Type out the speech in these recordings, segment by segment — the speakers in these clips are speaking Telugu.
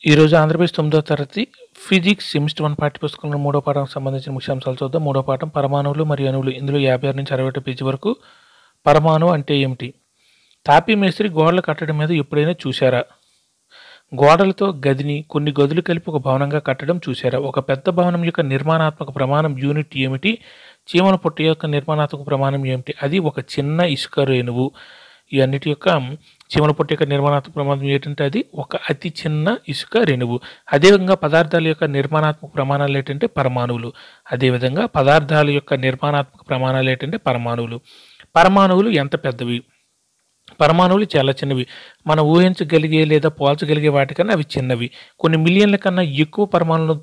ఈరోజు ఆంధ్రప్రదేశ్ 9వ తరగతి ఫిజిక్స్ సెమిస్టర్ 1 పాఠ్యపుస్తకంలో 3వ పాఠానికి సంబంధించిన ముఖ్యాంశాలు చూద్దాం. 3వ పాఠం పరమాణువులు మరియు అణువులు. ఇందులో 56 నుంచి 61 పేజీ వరకు. పరమాణువు అంటే ఏమిటి? తాపీ మేస్త్రి గోడలు కట్టడం మీద ఎప్పుడైనా చూశారా? గోడలతో గదిని కొన్ని గదులు కలిపి ఒక భవనంగా కట్టడం చూశారా? ఒక పెద్ద భవనం యొక్క నిర్మాణాత్మక ప్రమాణం యూనిట్ ఏమిటి? చీమల పుట్ట యొక్క నిర్మాణాత్మక ప్రమాణం ఏమిటి? అది ఒక చిన్న ఇసుక రేణువు. ఈ అన్నిటి యొక్క చీమల పుట్ట యొక్క నిర్మాణాత్మక ప్రమాణం ఏంటంటే అది ఒక అతి చిన్న ఇసుక రేణువు. అదేవిధంగా పదార్థాల యొక్క నిర్మాణాత్మక ప్రమాణాలు ఏంటంటే పరమాణువులు. అదేవిధంగా పదార్థాల యొక్క నిర్మాణాత్మక ప్రమాణాలు ఏంటంటే పరమాణువులు. పరమాణువులు ఎంత పెద్దవి? పరమాణువులు చాలా చిన్నవి. మనం ఊహించగలిగే లేదా పోల్చగలిగే వాటికన్నా అవి చిన్నవి. కొన్ని మిలియన్ల కన్నా ఎక్కువ పరమాణువులు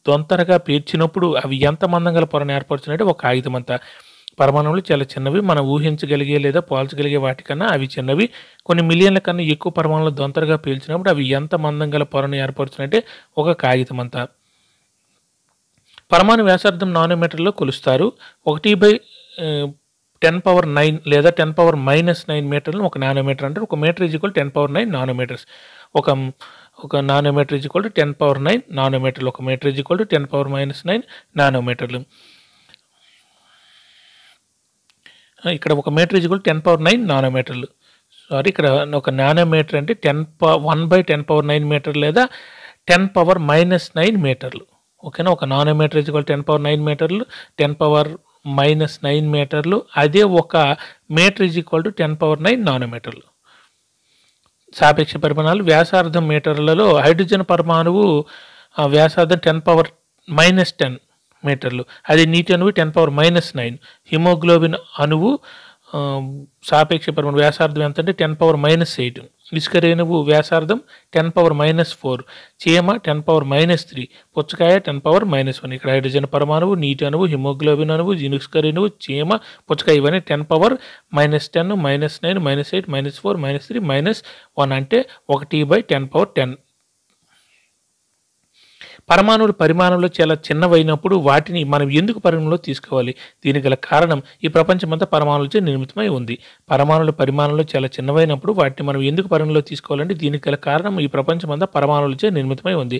దొంతరగా పేర్చినప్పుడు అవి ఎంత మందం గల పొరను ఏర్పరుచునంటే ఒక కాగితం అంతా. పరమాణువులు చాలా చిన్నవి. మనం ఊహించగలిగే లేదా పోల్చగలిగే వాటికన్నా అవి చిన్నవి. కొన్ని మిలియన్ల కన్నా ఎక్కువ పరమాణువులు దొంతరగా పేల్చినప్పుడు అవి ఎంత మందం గల పొరను ఏర్పరుచునంటే ఒక కాగితం అంతా. పరమాణు వ్యాసార్థం నానోమీటర్లో కొలుస్తారు. 1/10⁹ లేదా 10⁻⁹ మీటర్లను ఒక నానోమీటర్ అంటారు. ఒక మీటర్ ఈజ్ ఈక్వల్ 10⁹ నానోమీటర్స్. ఒక నానోమీటర్ ఈజ్ ఈక్వల్ 10⁹ నానోమీటర్లు. ఒక మీటర్ ఈజ్ ఈక్వల్ 10⁻⁹ నానోమీటర్లు. ఇక్కడ ఒక మీటర్ ఈజ్ ఈక్వల్ 10⁻⁹ నానోమీటర్లు. సారీ, ఇక్కడ ఒక నానోమీటర్ అంటే 1/10⁹ మీటర్ లేదా 10⁻⁹ మీటర్లు. ఓకేనా? ఒక నానోమీటర్ ఈజ్ ఈక్వల్ 10⁻⁹ మీటర్లు, 10⁻⁹ మీటర్లు. అదే ఒక మీటర్ ఈజ్ ఈక్వల్ 10⁻⁹ నానోమీటర్లు. సాపేక్ష పరిమాణాలు. వ్యాసార్థం మీటర్లలో హైడ్రోజన్ పరమాణువు వ్యాసార్థం 10⁻⁻10 మీటర్లు. అది నీటి అణువు 10⁻⁻9. హిమోగ్లోబిన్ అణువు సాపేక్ష పరిమాణం వ్యాసార్థం ఎంత అంటే 10⁻⁻8. ఇసుక రేణువు వ్యాసార్థం 10⁻⁻4. చీమ 10⁻⁻3. పుచ్చకాయ 10⁻⁻1. ఇక్కడ హైడ్రోజన్ పరమాణువు, నీటి అణువు, హిమోగ్లోబిన్ అణువు, ఇసుక రేణువు, చీమ, పుచ్చకాయ ఇవన్నీ 10⁻⁻10, -9, -8, -4, -3, -1 అంటే 1/10⁻10. పరమాణువులు పరిమాణంలో చాలా చిన్నవైనప్పుడు వాటిని మనం ఎందుకు పరిగణనలో తీసుకోవాలి? దీనికి గల కారణం ఈ ప్రపంచమంతా పరమాణువులచే నిర్మితమై ఉంది. పరమాణువుల పరిమాణంలో చాలా చిన్నవైనప్పుడు వాటిని మనం ఎందుకు పరిగణనలో తీసుకోవాలంటే దీనికి గల కారణం ఈ ప్రపంచమంతా పరమాణువులచే నిర్మితమై ఉంది.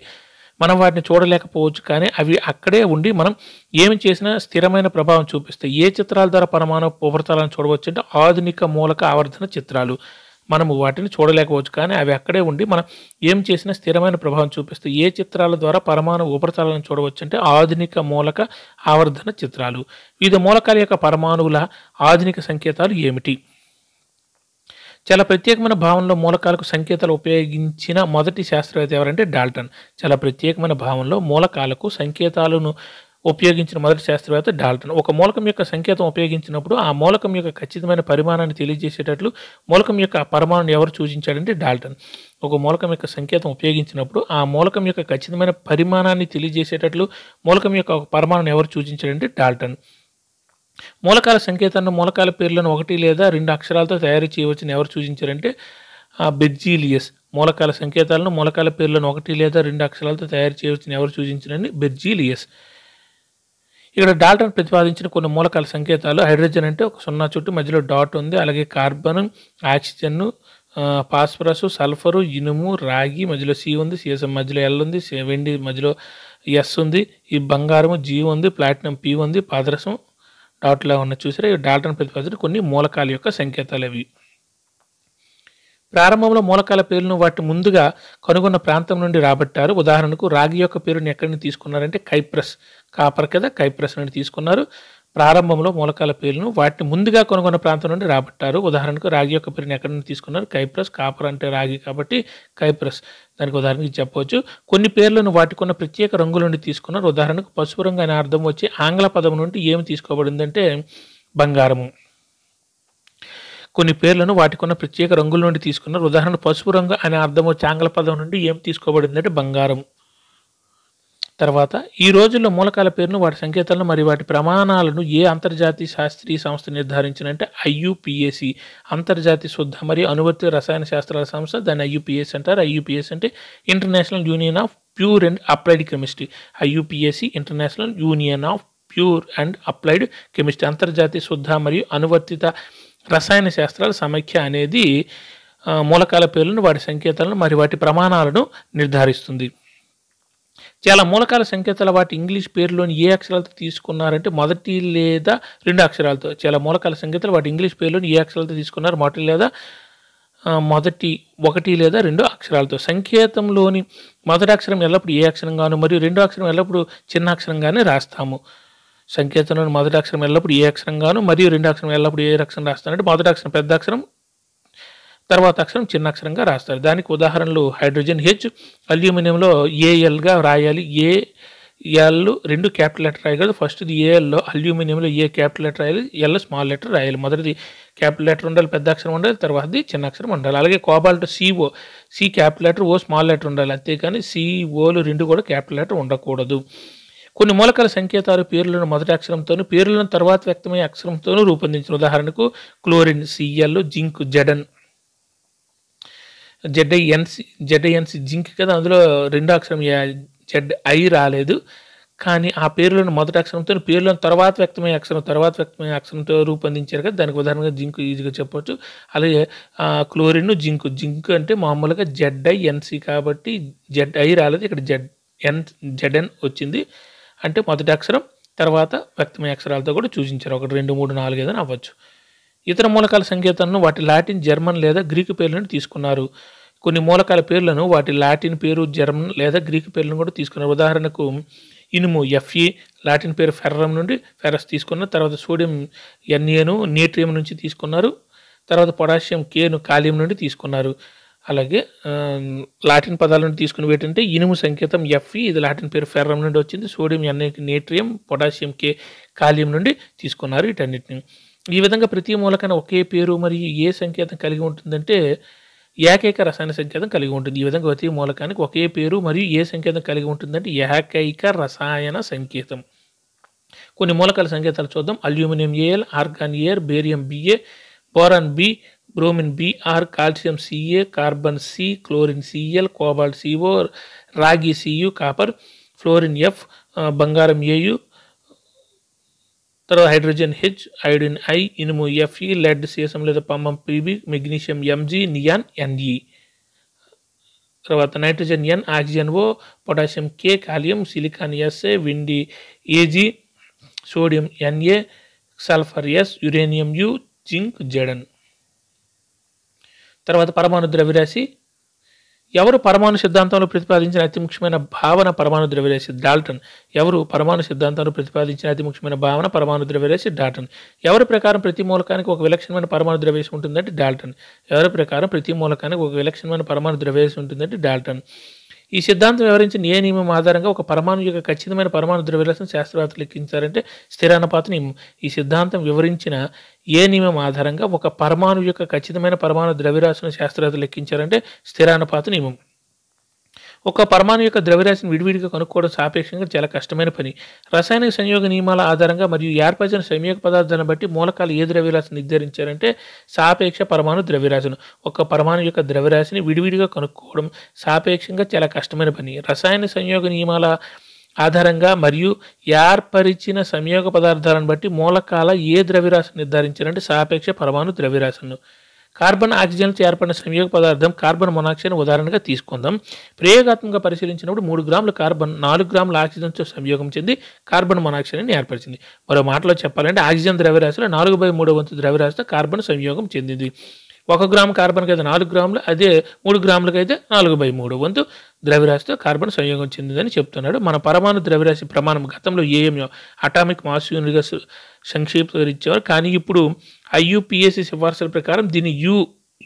మనం వాటిని చూడలేకపోవచ్చు, కానీ అవి అక్కడే ఉండి మనం ఏమి చేసినా స్థిరమైన ప్రభావం చూపిస్తాయి. ఏ చిత్రాల ద్వారా పరమాణు ఉపరితలాలను చూడవచ్చు అంటే ఆధునిక మూలక ఆవర్ధన చిత్రాలు. మనము వాటిని చూడలేకపోవచ్చు, కానీ అవి అక్కడే ఉండి మనం ఏం చేసినా స్థిరమైన ప్రభావం చూపిస్తాయి. ఏ చిత్రాల ద్వారా పరమాణు ఉపరితలాలను చూడవచ్చు అంటే ఆధునిక మూలక ఆవర్ధన చిత్రాలు. వివిధ మూలకాల యొక్క పరమాణువుల ఆధునిక సంకేతాలు ఏమిటి? చాలా ప్రత్యేకమైన భావనలో మూలకాలకు సంకేతాలు ఉపయోగించిన మొదటి శాస్త్రవేత్త ఎవరంటే డాల్టన్. చాలా ప్రత్యేకమైన భావనలో మూలకాలకు సంకేతాలను ఉపయోగించిన మొదటి శాస్త్రవేత్త డాల్టన్. ఒక మూలకం యొక్క సంకేతం ఉపయోగించినప్పుడు ఆ మూలకం యొక్క ఖచ్చితమైన పరిమాణాన్ని తెలియజేసేటట్లు మూలకం యొక్క పరమాణుని ఎవరు సూచించాడంటే డాల్టన్. ఒక మూలకం యొక్క సంకేతం ఉపయోగించినప్పుడు ఆ మూలకం యొక్క ఖచ్చితమైన పరిమాణాన్ని తెలియజేసేటట్లు మూలకం యొక్క పరమాణుని ఎవరు సూచించాడంటే డాల్టన్. మూలకాల సంకేతాన్ని మూలకాల పేర్లను 1 లేదా 2 అక్షరాలతో తయారు చేయవచ్చని ఎవరు సూచించారంటే బెర్జీలియస్. మూలకాల సంకేతాలను మూలకాల పేర్లను 1 లేదా 2 అక్షరాలతో తయారు చేయవచ్చని ఎవరు సూచించారంటే బెర్జీలియస్. ఇక్కడ డాల్టన్ ప్రతిపాదించిన కొన్ని మూలకాల సంకేతాలు హైడ్రోజన్ అంటే ఒక 0 చుట్టూ మధ్యలో డాట్ ఉంది. అలాగే కార్బన్, ఆక్సిజన్, ఫాస్ఫరస్, సల్ఫరు, ఇనుము, రాగి మధ్యలో సి ఉంది, సీసం మధ్యలో ఎల్ ఉంది, వెండి మధ్యలో ఎస్ ఉంది, ఈ బంగారము జీ ఉంది, ప్లాటినం పి ఉంది, పాదరసం డాట్లా ఉన్న చూసారా. ఇవి డాల్టన్ ప్రతిపాదించిన కొన్ని మూలకాల యొక్క సంకేతాలు అవి. ప్రారంభంలో మూలకాల పేర్లను వాటి ముందుగా కనుగొన్న ప్రాంతం నుండి రాబట్టారు. ఉదాహరణకు రాగి యొక్క పేరుని ఎక్కడి నుంచి తీసుకున్నారంటే కైప్రస్, కాపర్ కదా, కైప్రస్ నుండి తీసుకున్నారు. ప్రారంభంలో మూలకాల పేర్లను వాటిని ముందుగా కనుగొన్న ప్రాంతం నుండి రాబట్టారు. ఉదాహరణకు రాగి యొక్క పేరుని ఎక్కడి నుంచి తీసుకున్నారు? కైప్రస్. కాపర్ అంటే రాగి కాబట్టి కైప్రస్, దానికి ఉదాహరణకి చెప్పవచ్చు. కొన్ని పేర్లను వాటికున్న ప్రత్యేక రంగుల నుండి తీసుకున్నారు. ఉదాహరణకు పసుపు రంగు అనే అర్థం వచ్చి ఆంగ్ల పదం నుండి ఏమి తీసుకోబడిందంటే బంగారము. కొన్ని పేర్లను వాటికున్న ప్రత్యేక రంగుల నుండి తీసుకున్నారు. ఉదాహరణ పసుపు రంగు అనే అర్థం వచ్చి ఆంగ్ల పదం నుండి ఏం తీసుకోబడిందంటే బంగారం. తర్వాత ఈ రోజుల్లో మూలకాల పేరును వాటి సంకేతాలను మరియు వాటి ప్రమాణాలను ఏ అంతర్జాతీయ శాస్త్రీయ సంస్థ నిర్ధారించినంటే IUPAC, అంతర్జాతీయ శుద్ధ మరియు అనువర్తిత రసాయన శాస్త్రాల సంస్థ. దాన్ని IUPAC అంటారు. IUPAC అంటే international union of pure and applied chemistry. IUPAC international union of pure and applied chemistry. అంతర్జాతీయ శుద్ధ మరియు అనువర్తిత రసాయన శాస్త్రాల సమైక్య అనేది మూలకాల పేర్లను, వాటి సంకేతాలను మరియు వాటి ప్రమాణాలను నిర్ధారిస్తుంది. చాలా మూలకాల సంకేతాల వాటి ఇంగ్లీష్ పేరులోని ఏ అక్షరాలతో తీసుకున్నారంటే మొదటి లేదా రెండు అక్షరాలతో. చాలా మూలకాల సంకేతాలు వాటి ఇంగ్లీష్ పేరులోని ఏ అక్షరాలతో తీసుకున్నారు? మొదటి ఒకటి లేదా రెండు అక్షరాలతో. సంకేతంలోని మొదటి అక్షరం ఎల్లప్పుడూ ఏ అక్షరంగాను మరియు రెండో అక్షరం ఎల్లప్పుడూ చిన్న అక్షరంగానే రాస్తాము. సంకేతంలోని మొదటి అక్షరం ఎల్లప్పుడూ ఏ అక్షరంగాను మరియు రెండో అక్షరం ఎల్లప్పుడూ ఏ అక్షరం రాస్తారంటే మొదటి అక్షరం పెద్ద అక్షరం, తర్వాత అక్షరం చిన్న అక్షరంగా రాస్తారు. దానికి ఉదాహరణలు హైడ్రోజన్ హెచ్, అల్యూమినియంలో ఏఎల్గా రాయాలి. ఏఎల్ రెండు క్యాపిటల్ లెటర్ రాయాలి. ఫస్ట్ది ఏఎల్లో అల్యూమినియంలో ఏ క్యాపిటల్ లెటర్ రాయాలి, ఎల్ స్మాల్ లెటర్ రాయాలి. మొదటిది క్యాపిటల్ లెటర్ ఉండాలి, పెద్ద అక్షరం ఉండాలి, తర్వాతది చిన్న అక్షరం ఉండాలి. అలాగే cobalt CO, C capital letter, O small letter ఉండాలి. అంతేకాని సిఓలు రెండు కూడా క్యాపిటల్ లెటర్ ఉండకూడదు. కొన్ని మూలకాల సంకేతాలు పేర్లను మొదటి అక్షరంతోనూ పేర్లను తర్వాత వ్యక్తమయ్యే అక్షరంతోనూ రూపొందించిన. ఉదాహరణకు chlorine CL, zinc ZN, ZINC zinc కదా, అందులో రెండో అక్షరం జెడ్ఐ రాలేదు. కానీ ఆ పేర్లను మొదటి అక్షరంతో పేర్లను తర్వాత వ్యక్తమయ్యే అక్షరంతో రూపొందించారు కదా, దానికి ఉదాహరణగా జింక్ ఈజీగా చెప్పొచ్చు. అలాగే క్లోరిన్, జింక్ అంటే మామూలుగా జెడ్ఐఎన్సి కాబట్టి జెడ్ఐ రాలేదు, ఇక్కడ జెడ్ఎన్ వచ్చింది. అంటే మొదటి అక్షరం తర్వాత వ్యక్తమయ్యే అక్షరాలతో కూడా సూచించారు. 1, 2, 3, 4 ఏదైనా అవ్వచ్చు. ఇతర మూలకాల సంకేతాలను వాటి లాటిన్, జర్మన్ లేదా గ్రీకు పేర్లను తీసుకున్నారు. కొన్ని మూలకాల పేర్లను వాటి లాటిన్ పేరు, జర్మన్ లేదా గ్రీకు పేర్లను కూడా తీసుకున్నారు. ఉదాహరణకు ఇనుము ఎఫ్ఈ లాటిన్ పేరు ఫెర్రం నుండి ఫెరస్ తీసుకున్నారు. తర్వాత సోడియం ఎన్ఏను నేట్రియం నుంచి తీసుకున్నారు. తర్వాత పొటాషియం కేను కాలియం నుండి తీసుకున్నారు. అలాగే లాటిన్ పదాల నుండి తీసుకుని ఏంటంటే ఇనుము సంకేతం ఎఫ్ఈ, ఇది లాటిన్ పేరు ఫెర్రం నుండి వచ్చింది. సోడియం ఎన్ఏకి నేట్రియం, పొటాషియం కే కాలియం నుండి తీసుకున్నారు వీటన్నిటిని. ఈ విధంగా ప్రతి మూలకాన ఒకే పేరు మరియు ఏ సంకేతం కలిగి ఉంటుందంటే ఏకైక రసాయన సంకేతం కలిగి ఉంటుంది. ఈ విధంగా ప్రతి మూలకానికి ఒకే పేరు మరియు ఏ సంకేతం కలిగి ఉంటుందంటే ఏకైక రసాయన సంకేతం. కొన్ని మూలకాల సంకేతాలు చూద్దాం. Aluminium AL, argon AR, barium BA, boron B, bromine BR, calcium CA, carbon C, chlorine CL, cobalt CO, రాగి సియు, కాపర్, ఫ్లోరిన్ ఎఫ్, బంగారం ఏయు, తర్వాత హైడ్రోజన్ హెచ్, ఐడిన్ ఐ, ఇనుము ఎఫ్ఈ, లెడ్ సీసం లేదా పంబం PB, magnesium MG, neon NE. తర్వాత nitrogen N, oxygen O, potassium K, కాలియం, సిలికాన్ ఎస్ఏ, విండి AG, sodium NA, sulphur S, uranium U, zinc ZN. తర్వాత పరమాణు ద్రవ్యరాశి. ఎవరు పరమాణు సిద్ధాంతంలో ప్రతిపాదించిన అతి ముఖ్యమైన భావన పరమాణు ద్రవ్యరాశి? డాల్టన్. ఎవరు పరమాణు సిద్ధాంతంలో ప్రతిపాదించిన అతి ముఖ్యమైన భావన పరమాణు ద్రవ్యరాశి? డాల్టన్. ఎవరి ప్రకారం ప్రతి మూలకానికి ఒక విలక్షణమైన పరమాణు ద్రవ్యరాశి ఉంటుందంటే డాల్టన్. ఎవరి ప్రకారం ప్రతి మూలకానికి ఒక విలక్షణమైన పరమాణు ద్రవ్యరాశి ఉంటుందంటే డాల్టన్. ఈ సిద్ధాంతం వివరించిన ఏ నియమం ఆధారంగా ఒక పరమాణు యొక్క ఖచ్చితమైన పరమాణు ద్రవ్యరాశిని శాస్త్రవేత్తలు లెక్కించారంటే స్థిరానుపాత నియమం. ఈ సిద్ధాంతం వివరించిన ఏ నియమం ఆధారంగా ఒక పరమాణు యొక్క ఖచ్చితమైన పరమాణు ద్రవ్యరాశిని శాస్త్రవేత్తలు లెక్కించారంటే స్థిరానుపాత నియమం. ఒక పరమాణు యొక్క ద్రవ్యరాశిని విడివిడిగా కనుక్కోవడం సాపేక్షంగా చాలా కష్టమైన పని. రసాయనిక సంయోగ నియమాల ఆధారంగా మరియు ఏర్పరిచిన సంయోగ పదార్థాలను బట్టి మూలకాలు ఏ ద్రవ్యరాశిని నిర్ధారించారంటే సాపేక్ష పరమాణు ద్రవ్యరాశిని. ఒక పరమాణు యొక్క ద్రవ్యరాశిని విడివిడిగా కనుక్కోవడం సాపేక్షంగా చాలా కష్టమైన పని. రసాయన సంయోగ నియమాల ఆధారంగా మరియు ఏర్పరిచిన సంయోగ పదార్థాలను బట్టి మూలకాల ఏ ద్రవ్యరాశిని నిర్ధారించారంటే సాపేక్ష పరమాణు ద్రవ్యరాశిని. కార్బన్, ఆక్సిజన్తో ఏర్పడిన సంయోగ పదార్థం కార్బన్ మొనాక్సైడ్ ఉదాహరణగా తీసుకుందాం. ప్రయోగాత్మకంగా పరిశీలించినప్పుడు 3 గ్రాముల కార్బన్ 4 గ్రాముల ఆక్సిజన్తో సంయోగం చెంది కార్బన్ మొనాక్సైడ్ని ఏర్పరిచింది. మరో మాటలో చెప్పాలంటే ఆక్సిజన్ ద్రవ్యరాశిలో 4/3 వంతు ద్రవ్యరాశితో కార్బన్ సంయోగం చెందింది. 1 గ్రాము కార్బన్కి అయితే 4 గ్రాములు, అదే 3 గ్రాములకి అయితే 4/3 వంతు ద్రవ్యరాశితో కార్బన్ సంయోగం చెందిందని చెప్తున్నాడు. మన పరమాణు ద్రవ్యరాశి ప్రమాణం గతంలో ఏఎంఓ అటామిక్ మాస్ యూనిట్గా సంక్షిప్తీకరించేవారు. కానీ ఇప్పుడు ఐయుపిఏసి సిఫార్సుల ప్రకారం దీన్ని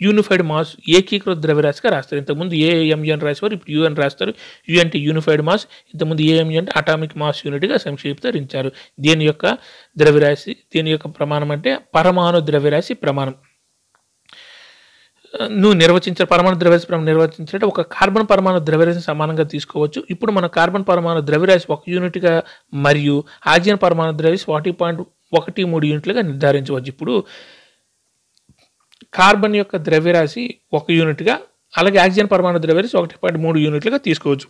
యూనిఫైడ్ మాస్ ఏకీకృత ద్రవ్యరాశిగా రాస్తారు. ఇంతకుముందు ఏఎంయు అని రాసేవారు, ఇప్పుడు యు అని రాస్తారు. యు అంటే యూనిఫైడ్ మాస్, ఇంతకుముందు ఏఎంయు అంటే అటామిక్ మాస్ యూనిట్గా సంక్షిప్తీకరించారు. దీని యొక్క ద్రవ్యరాశి, దీని యొక్క ప్రమాణం అంటే పరమాణు ద్రవ్యరాశి ప్రమాణం. నువ్వు నిర్వచించిన పరమాణు ద్రవ్యరాశి ప్రమాణం నిర్వచించినట్టు ఒక కార్బన్ పరమాణు ద్రవ్యరాశిని సమానంగా తీసుకోవచ్చు. ఇప్పుడు మన కార్బన్ పరమాణు ద్రవ్యరాశి 1 యూనిట్గా మరియు ఆక్సిజన్ పరమాణు ద్రవ్యరాశి 1.13 యూనిట్లుగా నిర్ధారించవచ్చు. ఇప్పుడు కార్బన్ యొక్క ద్రవ్యరాశి 1 యూనిట్గా, అలాగే ఆక్సిజన్ పరమాణు ద్రవ్యరాశి 1.3 యూనిట్లుగా తీసుకోవచ్చు.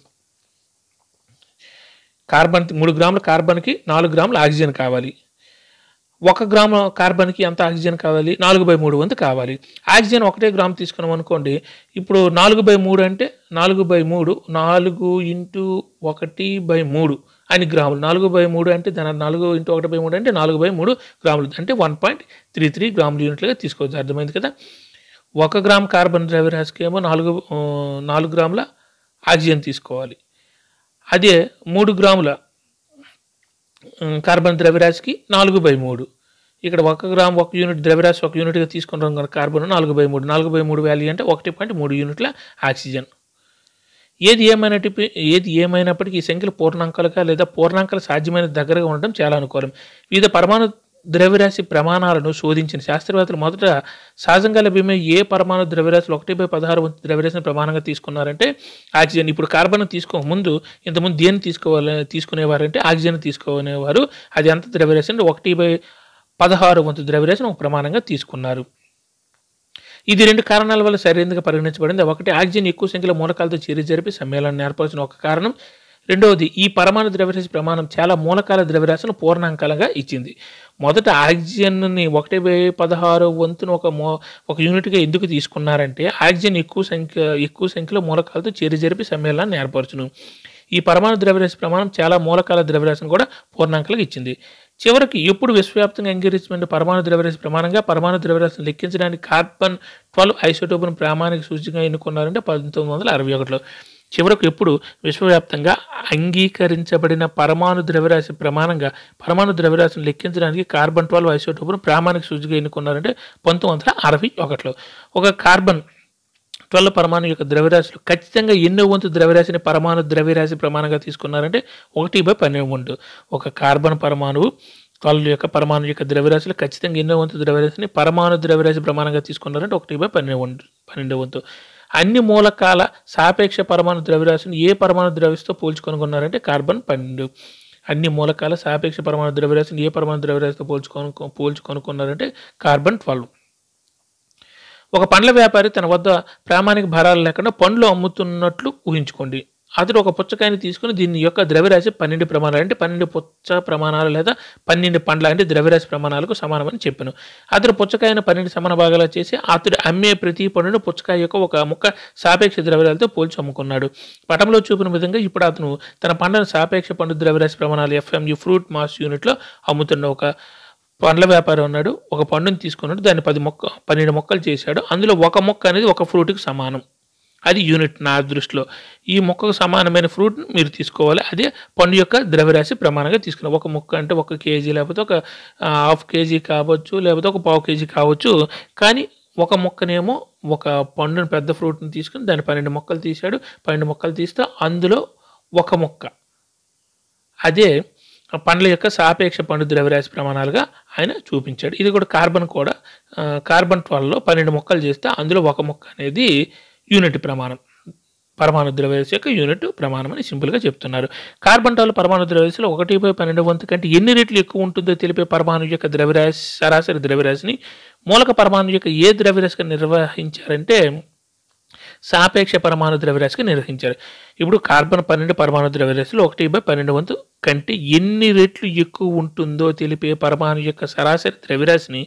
3 గ్రాముల కార్బన్కి 4 గ్రాముల ఆక్సిజన్ కావాలి. 1 గ్రాము కార్బన్‌కి ఎంత ఆక్సిజన్ కావాలి? 4/3 వంతు కావాలి. ఆక్సిజన్ 1 గ్రామ్ తీసుకున్నాం అనుకోండి. ఇప్పుడు 4/3 అంటే 4/3 4 ఇంటూ 1/3 అన్ని గ్రాములు. 4/3 అంటే దాని 4 ఇంటూ 1/3 అంటే 4/3 గ్రాములు. అంటే 1.33 గ్రాముల యూనిట్లుగా తీసుకోవచ్చు. అర్థమైంది కదా! 1 గ్రామ్ కార్బన్ ద్రవ్యరాశికేమో 4 గ్రాముల ఆక్సిజన్ తీసుకోవాలి. అదే 3 గ్రాముల కార్బన్ ద్రవ్యరాశికి 4/3. ఇక్కడ 1 గ్రామ్ 1 యూనిట్ ద్రవ్యరాశి 1 యూనిట్‌గా తీసుకుంటాం కనుక కార్బన్ 4/3. 4/3 వాల్యూ అంటే 1.3 యూనిట్ల ఆక్సిజన్. ఏది ఏమైనప్పటికీ ఈ సంఖ్యలు పూర్ణాంకాలుగా లేదా పూర్ణాంకాలు సాధ్యమైన దగ్గరగా ఉండడం చాలా అనుకూలం. వివిధ పరమాణు ద్రవ్యరాశి ప్రమాణాలను శోధించిన శాస్త్రవేత్తలు మొదట సహజంగా లభ్యమయ్యే ఏ పరమాణు ద్రవ్యరాశులు 1/16 వంతు ద్రవ్యరాశిని ప్రమాణంగా తీసుకున్నారంటే ఆక్సిజన్. ఇప్పుడు కార్బన్ ఇంతకుముందు దేన్ని తీసుకునేవారంటే ఆక్సిజన్ తీసుకునేవారు. అది ఎంత ద్రవ్యరాశి అంటే 1/16 వంతు ద్రవ్యరాశిని ఒక ప్రమాణంగా తీసుకున్నారు. ఇది 2 కారణాల వల్ల సరైనదిగా పరిగణించబడింది. ఒకటి, ఆక్సిజన్ ఎక్కువ సంఖ్యలో మూలకాలతో చర్య జరిపి సమ్మేళనాన్ని ఏర్పరిచిన ఒక కారణం. రెండవది, ఈ పరమాణు ద్రవ్యరాశి ప్రమాణం చాలా మూలకాల ద్రవ్యరాశిని పూర్ణాంకాలుగా ఇచ్చింది. మొదట ఆక్సిజన్ని 1/16 వంతును ఒక యూనిట్గా ఎందుకు తీసుకున్నారంటే ఆక్సిజన్ ఎక్కువ సంఖ్యలో మూలకాలతో చర్య జరిపి సమ్మేళనాన్ని ఏర్పరచును. ఈ పరమాణు ద్రవ్యరాశి ప్రమాణం చాలా మూలకాల ద్రవ్యరాశిని కూడా పూర్ణాంకాలుగా ఇచ్చింది. చివరికి ఎప్పుడు విశ్వవ్యాప్తంగా అంగీకరించిన పరమాణు ద్రవ్యరాశి ప్రమాణంగా పరమాణు ద్రవ్యరాశిని లెక్కించడానికి కార్బన్-12 ఐసోటోపును ప్రామాణిక సూచికగా ఎన్నుకున్నారంటే 1961లో. చివరకు ఎప్పుడు విశ్వవ్యాప్తంగా అంగీకరించబడిన పరమాణు ద్రవ్యరాశి ప్రమాణంగా పరమాణు ద్రవ్యరాశిని లెక్కించడానికి కార్బన్-12 ఐసోటోపును ప్రామాణిక సూచికగా ఎన్నుకున్నారంటే 1961లో. ఒక కార్బన్-12 పరమాణు యొక్క ద్రవ్యరాశులు ఖచ్చితంగా ఎన్నో వంతు ద్రవ్యరాశిని పరమాణు ద్రవ్యరాశి ప్రమాణంగా తీసుకున్నారంటే 1/12. ఒక కార్బన్ పరమాణువు 12 యొక్క పరమాణు యొక్క ద్రవ్యరాశులు ఖచ్చితంగా ఎన్నో వంతు ద్రవ్యరాశిని పరమాణు ద్రవ్యరాశి ప్రమాణంగా తీసుకున్నారంటే 1/12 వంతు. అన్ని మూలకాల సాపేక్ష పరమాణు ద్రవ్యరాశిని ఏ పరమాణు ద్రవ్యరాశితో పోల్చుకొనుకున్నారంటే కార్బన్-12. అన్ని మూలకాల సాపేక్ష పరమాణు ద్రవ్యరాశిని ఏ పరమాణు ద్రవ్యరాశితో పోల్చుకొనుకున్నారంటే కార్బన్-12. ఒక పండ్ల వ్యాపారి తన వద్ద ప్రామాణిక భారాలు లేకుండా పండ్లు అమ్ముతున్నట్లు ఊహించుకోండి. అతడు ఒక పుచ్చకాయని తీసుకుని దీని యొక్క ద్రవ్యరాశి 12 ప్రమాణాలు అంటే 12 పుచ్చ ప్రమాణాలు లేదా 12 పండ్ల అంటే ద్రవ్యరాశి ప్రమాణాలకు సమానమని చెప్పాను. అతడు పుచ్చకాయను 12 సమాన భాగాలు చేసి అతడు అమ్మే ప్రతి పండును పుచ్చకాయ యొక్క ఒక ముక్క సాపేక్ష ద్రవ్యరాశితో పోల్చి అమ్ముకున్నాడు. పటంలో చూపిన విధంగా ఇప్పుడు అతను తన పండ్లను సాపేక్ష పండు ద్రవ్యరాశి ప్రమాణాలు FMU ఫ్రూట్ మాస్ యూనిట్లో అమ్ముతున్న ఒక పండ్ల వ్యాపారి ఉన్నాడు. ఒక పండుని తీసుకున్నాడు, దాన్ని 12 మొక్కలు చేశాడు. అందులో ఒక మొక్క అనేది ఒక ఫ్రూట్కి సమానం. అది యూనిట్ నా దృష్టిలో. ఈ మొక్కకు సమానమైన ఫ్రూట్ని మీరు తీసుకోవాలి. అదే పండు యొక్క ద్రవ్యరాశి ప్రమాణంగా తీసుకున్నాం. ఒక మొక్క అంటే 1 కేజీ లేకపోతే ఒక ½ కేజీ కావచ్చు, లేకపోతే ఒక పావు కేజీ కావచ్చు. కానీ ఒక మొక్కనేమో ఒక పండుని పెద్ద ఫ్రూట్ని తీసుకుని దాన్ని 12 మొక్కలు తీశాడు. 12 మొక్కలు తీస్తే అందులో ఒక మొక్క అదే పండ్ల యొక్క సాపేక్ష పండు ద్రవ్యరాశి ప్రమాణాలుగా ఆయన చూపించాడు. ఇది కూడా కార్బన్-12లో 12 మొక్కలు చేస్తే అందులో ఒక మొక్క అనేది యూనిట్ ప్రమాణం, పరమాణు ద్రవ్యరాశి యొక్క యూనిట్ ప్రమాణం అని సింపుల్గా చెప్తున్నారు. కార్బన్-12 పరమాణు ద్రవ్యరాశిలో 1/12 వంతు కంటే ఎన్ని రెట్లు ఎక్కువ ఉంటుందో తెలిపే పరమాణు యొక్క ద్రవ్యరాశి సరాసరి ద్రవ్యరాశిని మూలక పరమాణు యొక్క ఏ ద్రవ్యరాశిగా నిర్వహించారంటే సాపేక్ష పరమాణు ద్రవ్యరాశిగా నిర్వహించారు. ఇప్పుడు కార్బన్-12 పరమాణు ద్రవ్యరాశిలో 1/12 వంతు కంటే ఎన్ని రెట్లు ఎక్కువ ఉంటుందో తెలిపే పరమాణు యొక్క సరాసరి ద్రవ్యరాశిని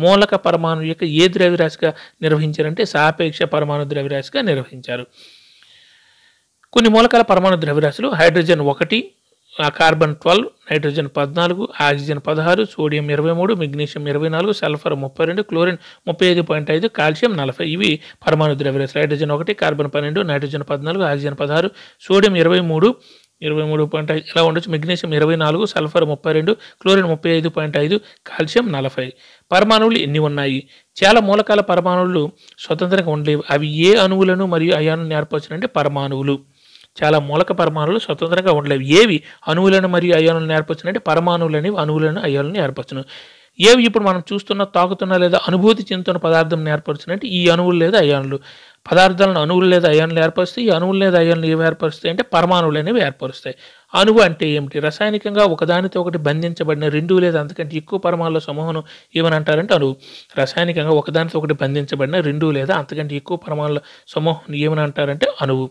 మూలక పరమాణు యొక్క ఏ ద్రవ్యరాశిగా నిర్వహించారంటే సాపేక్ష పరమాణు ద్రవ్యరాశిగా నిర్వహించారు. కొన్ని మూలకాల పరమాణు ద్రవ్యరాశులు hydrogen 1, carbon, nitrogen 14, oxygen 16, sodium 23, magnesium 24, sulphur 32, chlorine 35.5, calcium 40. ఇవి పరమాణు ద్రవ్యరాశులు. Hydrogen 1, carbon, nitrogen 14, oxygen 16, sodium 23.5 ఇలా ఉండొచ్చు. Magnesium 24, sulphur 32, chlorine 35.5, calcium 40. పరమాణువులు ఎన్ని ఉన్నాయి? చాలా మూలకాల పరమాణువులు స్వతంత్రంగా ఉండలేవు. అవి ఏ అణువులను మరియు అయానులను ఏర్పరచునంటే పరమాణువులు. చాలా మూలక పరమాణువులు స్వతంత్రంగా ఉండలేవు. ఏవి అణువులను మరియు అయానులను ఏర్పరచునంటే పరమాణువులు అనేవి అణువులను అయానులను ఏర్పరచును. ఏవి ఇప్పుడు మనం చూస్తున్న, తాకుతున్న లేదా అనుభూతి చెందుతున్న పదార్థం ఏర్పరచునంటే ఈ అణువులు లేదా అయానులు. పదార్థాలను అణువులు లేదా అయానులు ఏర్పరుస్తాయి. ఈ అణువులు లేదా అయానులు ఏవి ఏర్పరుస్తాయి అంటే పరమాణువులు అనేవి ఏర్పరుస్తాయి. అణువు అంటే ఏమిటి? రసాయనికంగా ఒకదానితో ఒకటి బంధించబడిన 2 లేదా అంతకంటే ఎక్కువ పరమాణుల సమూహం ఏమని అంటారంటే అణువు. రసాయనికంగా ఒకదానితో ఒకటి బంధించబడిన 2 లేదా అంతకంటే ఎక్కువ పరమాణుల సమూహం ఏమని అంటారంటే అణువు.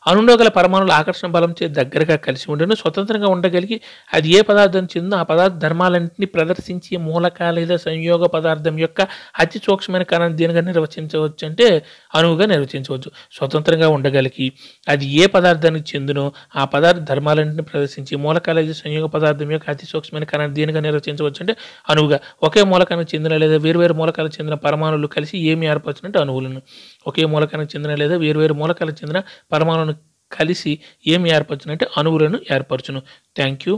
అణువులో గల పరమాణువుల ఆకర్షణ బలంచే దగ్గరగా కలిసి ఉండును, స్వతంత్రంగా ఉండగలిగి అది ఏ పదార్థం చెందో ఆ పదార్థ ధర్మాలన్నింటినీ ప్రదర్శించే మూలక లేదా సంయోగ పదార్థం యొక్క అతి సూక్ష్మమైన కణాన్ని దేనిగా నిర్వచించవచ్చు అంటే అణువుగా నిర్వచించవచ్చు. స్వతంత్రంగా ఉండగలిగి అది ఏ పదార్థానికి చెందునో ఆ పదార్థ ధర్మాలన్నింటినీ ప్రదర్శించి మూలక లేదా సంయోగ పదార్థం యొక్క అతి సూక్ష్మమైన కణాన్ని దేనిగా నిర్వచించవచ్చు అంటే అణువుగా. ఒకే మూలకానికి చెందిన లేదా వేరువేరు మూలకాలకు చెందిన పరమాణువులు కలిసి ఏమి ఏర్పరచునంటే అణువులను. ఒకే మూలకానికి చెందిన లేదా వేరువేరు మూలకాలకు చెందిన పరమాణువులను కలిసి ఏమి ఏర్పరచునంటే అణువులను ఏర్పరచును. Thank you.